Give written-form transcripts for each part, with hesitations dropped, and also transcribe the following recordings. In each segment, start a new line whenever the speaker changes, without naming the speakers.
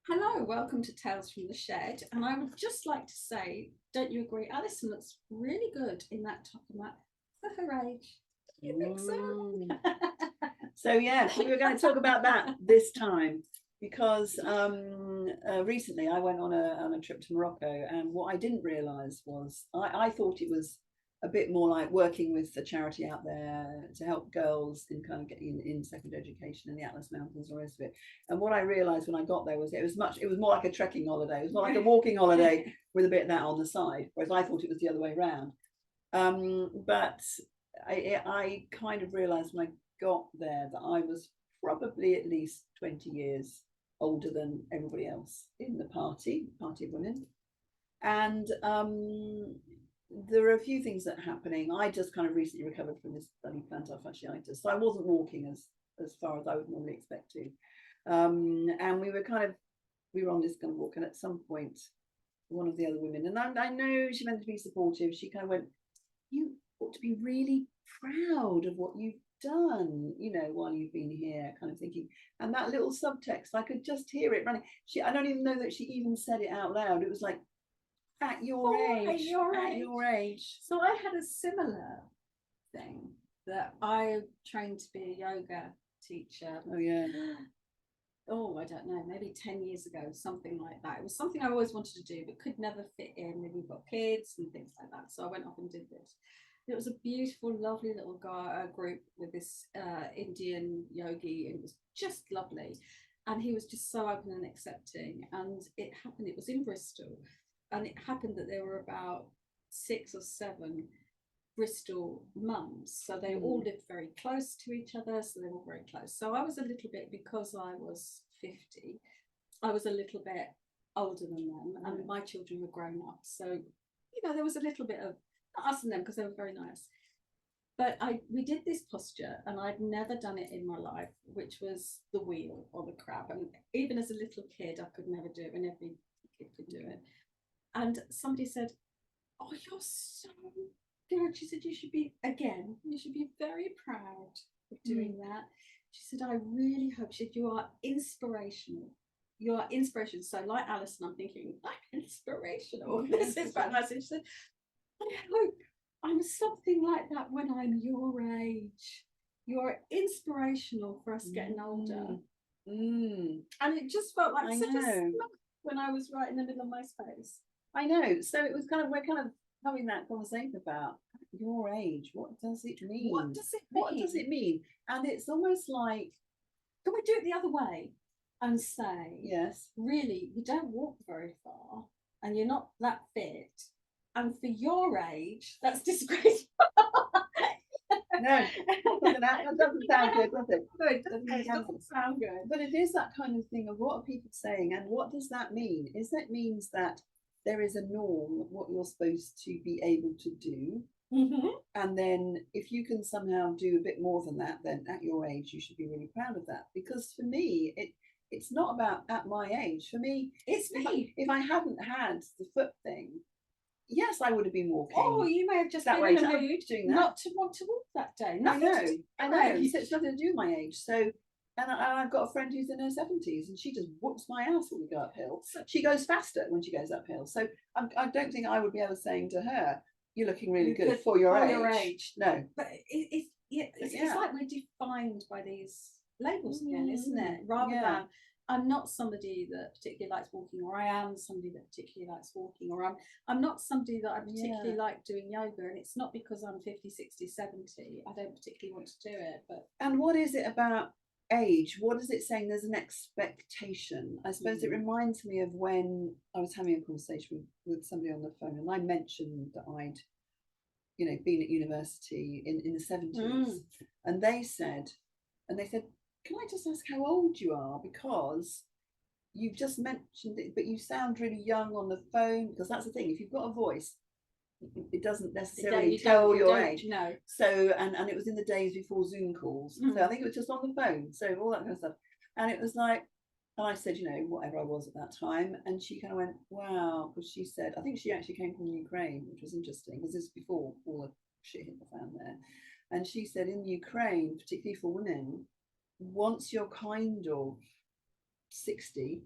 Hello, welcome to Tales from the Shed. And I would just like to say, don't you agree? Alison looks really good in that top and that for her age. You think so?
So yeah, we were going to talk about that this time because recently I went on a trip to Morocco, and what I didn't realise was I thought it was a bit more like working with a charity out there to help girls in kind of getting in secondary education in the Atlas Mountains and the rest of it. And what I realised when I got there was it was more like a trekking holiday. It was more like a walking holiday with a bit of that on the side, whereas I thought it was the other way around. But I kind of realised when I got there that I was probably at least 20 years older than everybody else in the party of women. And there are a few things that are happening. I just kind of recently recovered from this bloody plantar fasciitis, so I wasn't walking as far as I would normally expect to. And we were on this kind of walk, and at some point, one of the other women, and I know she meant to be supportive, she kind of went, "You ought to be really proud of what you've done, while you've been here," kind of thinking. And that little subtext, I could just hear it running. I don't even know that she even said it out loud. It was like, at your age.
So I had a similar thing that I trained to be a yoga teacher.
Oh yeah.
Oh, I don't know, maybe 10 years ago, something like that. It was something I always wanted to do, but could never fit in. We've got kids and things like that. So I went off and did this. It was a beautiful, lovely little group with this Indian yogi, and it was just lovely. And he was just so open and accepting. And it was in Bristol, and it happened that there were about 6 or 7 Bristol mums. So they all lived very close to each other. So they were all very close. So I was a little bit, because I was 50, I was a little bit older than them, and my children were grown up. So, there was a little bit of us and them, because they were very nice. But we did this posture, and I'd never done it in my life, which was the wheel or the crab. And even as a little kid, I could never do it, and every kid could do it. And somebody said, "Oh, you're so good." She said, you should be very proud of doing that. She said, "I really hope," she said, "you are inspirational. You are inspiration." So like Alison, I'm thinking, I'm inspirational. This is quite nice. And she said, "I hope I'm something like that when I'm your age. You're inspirational for us getting older." And it just felt like such a slump when I was right in the middle of my space.
I know. So it was we're kind of having that conversation about your age. What does it mean?
What does it mean?
What does it mean? And it's almost like,
can we do it the other way and say,
yes,
really, you don't walk very far and you're not that fit, and for your age, that's disgraceful.
No, that doesn't sound good, does it?
No, it doesn't sound good.
But it is that kind of thing of, what are people saying, and what does that mean? That means that there is a norm of what you're supposed to be able to do. And then if you can somehow do a bit more than that, then at your age, you should be really proud of that. Because for me, it's not about at my age. For me,
it's me.
If I hadn't had the foot thing, yes, I would have been walking.
Oh, you may have just been in a mood not to want to walk that day.
I know. So it's nothing to do with my age. So, and I've got a friend who's in her 70s, and she just whoops my ass when we go uphill. She goes faster when she goes uphill. So I don't think I would be able to saying to her, "You're looking really good for your age." No,
but it's like we're defined by these labels again, isn't it? Rather than, I'm not somebody that particularly likes walking, or I am somebody that particularly likes walking, or I'm not somebody that I particularly like doing yoga. And it's not because I'm 50, 60, 70. I don't particularly want to do it. But
and what is it about age? What is it saying? There's an expectation. I suppose it reminds me of when I was having a conversation with somebody on the phone, and I mentioned that I'd been at university in the 70s, and they said, "Can I just ask how old you are? Because you've just mentioned it, but you sound really young on the phone." Because that's the thing, if you've got a voice, it doesn't necessarily tell your age.
No.
So, and it was in the days before Zoom calls. So I think it was just on the phone. So all that kind of stuff. And it was like, and I said, whatever I was at that time. And she kind of went, wow. Because she said, I think she actually came from Ukraine, which was interesting, because this was before all the shit hit the fan there. And she said, in Ukraine, particularly for women, once you're kind of 60,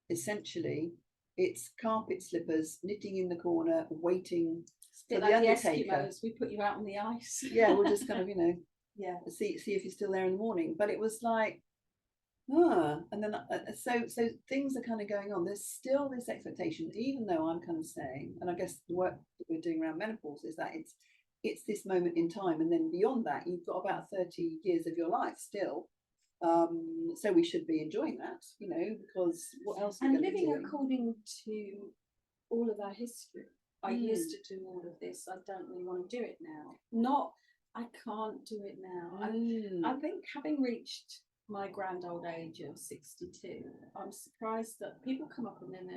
essentially it's carpet slippers, knitting in the corner, waiting for the
like
undertaker.
The Eskimos, we put you out on the ice.
Yeah, we'll just kind of,
yeah,
see if you're still there in the morning. But it was like, and then so things are kind of going on. There's still this expectation, even though I'm kind of saying, and I guess the work that we're doing around menopause is that it's this moment in time, and then beyond that you've got about 30 years of your life still. So we should be enjoying that, because what else are we
and
going to be
living
doing?
according to all of our history. I used to do all of this. I don't really want to do it now. Not I can't do it now. I think having reached my grand old age of 62, I'm surprised that people come up and then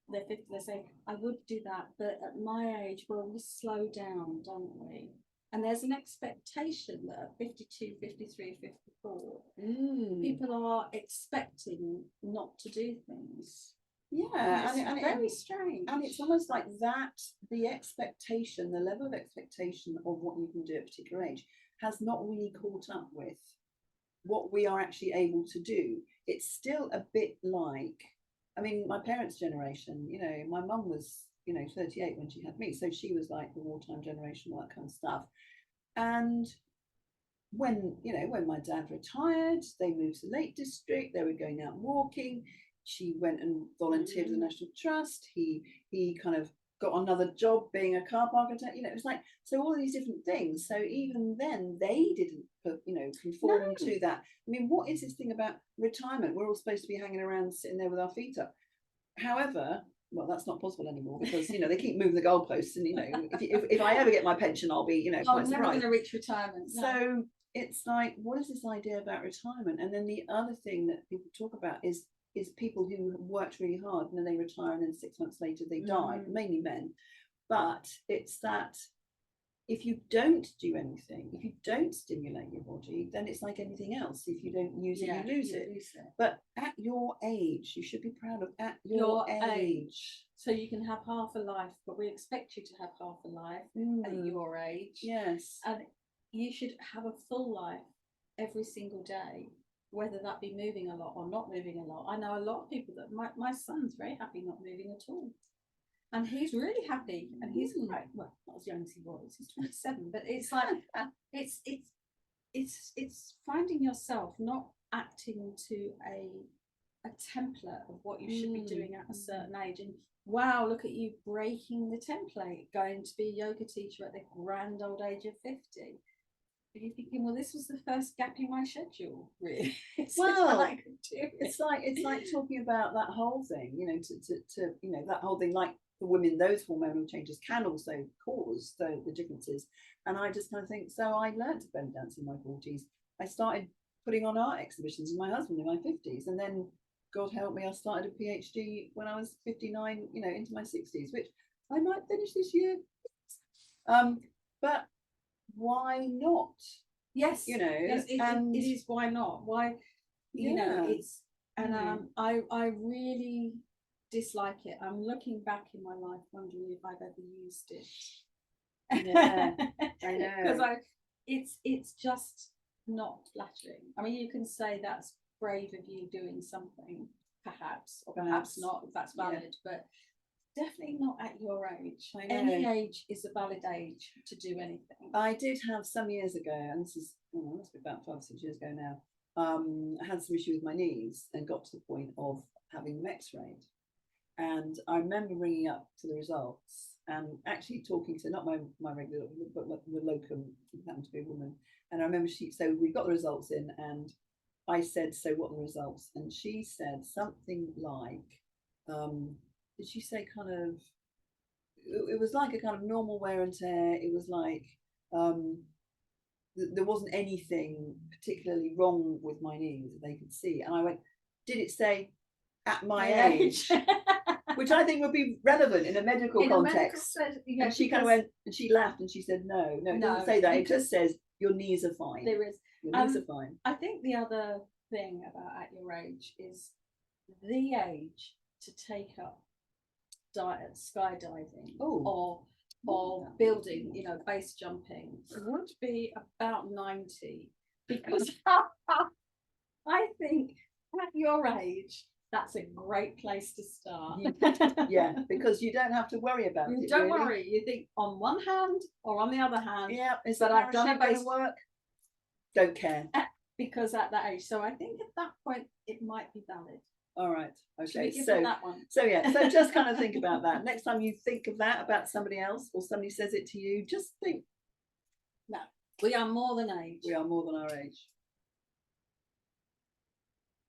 they're 50, they say, I would do that, but at my age, well, we slow down, don't we? And there's an expectation that at 52, 53, 54, people are expecting not to do things.
Yeah,
and it's very strange.
And it's almost like that, the expectation, the level of expectation of what you can do at a particular age has not really caught up with what we are actually able to do. It's still a bit like, I mean, my parents' generation, my mum was, 38 when she had me. So she was like the wartime generation, all that kind of stuff. And when my dad retired, they moved to the Lake District, they were going out walking. She went and volunteered at the National Trust. He kind of got another job being a car park attendant. It was like, so all these different things. So even then they didn't conform to that. I mean, what is this thing about retirement? We're all supposed to be hanging around sitting there with our feet up. However, well, that's not possible anymore because they keep moving the goalposts, and if I ever get my pension, I'll be quite surprised.
I'm never going to reach retirement.
No. So it's like, what is this idea about retirement? And then the other thing that people talk about is people who have worked really hard and then they retire and then 6 months later they die, mainly men. But it's that if you don't do anything, if you don't stimulate your body, then it's like anything else. If you don't use it, you lose it. But at your age, you should be proud of at your age.
So you can have half a life, but we expect you to have half a life at your age.
Yes.
And you should have a full life every single day, whether that be moving a lot or not moving a lot. I know a lot of people that my son's very happy not moving at all. And he's really happy, and he's quite, well, not as young as he was. He's 27, but it's like it's finding yourself not acting to a template of what you should be doing at a certain age. And wow, look at you breaking the template, going to be a yoga teacher at the grand old age of 50. Are you thinking, well, this was the first gap in my schedule, really?
Well, I could do it's like talking about that whole thing, to that whole thing, like for women, those hormonal changes can also cause the differences. And I just kind of think, so I learned to belly dance in my 40s. I started putting on art exhibitions with my husband in my 50s, and then God help me, I started a PhD when I was 59, into my 60s, which I might finish this year. But why not?
Yes, yes, it is. Why not? Why? It's I really dislike it. I'm looking back in my life, wondering if I've ever used it.
Yeah, I know.
Because it's just not flattering. I mean, you can say that's brave of you doing something, perhaps, or perhaps not, if that's valid, but definitely not at your age. Any age is a valid age to do anything.
I did have some years ago, and this is must be about 5-6 years ago now. I had some issue with my knees and got to the point of having them x-rayed. And I remember ringing up for the results and actually talking to not my regular, but the locum, who happened to be a woman. And I remember so we got the results in, and I said, so what are the results? And she said something like, did she say kind of, it was like a kind of normal wear and tear. It was like, there wasn't anything particularly wrong with my knees that they could see. And I went, did it say at my age? Which I think would be relevant in a medical context. And she kind of went, and she laughed and she said, no, it doesn't say that. It just says your knees are fine.
There is.
Your knees are fine.
I think the other thing about at your age is the age to take up skydiving or building, base jumping would be about 90, because I think at your age that's a great place to start.
Yeah, because you don't have to worry about
You
it.
don't
really.
worry. You think on one hand or on the other hand.
Yeah, is
but
that
I've done it
going to
based
work? Don't care.
because at that age. So I think at that point it might be valid.
All right.
Should we
Okay.
give
So
it that one?
so yeah. So just kind of think about that. Next time you think of that about somebody else, or somebody says it to you, just think.
No, we are more than age.
We are more than our age.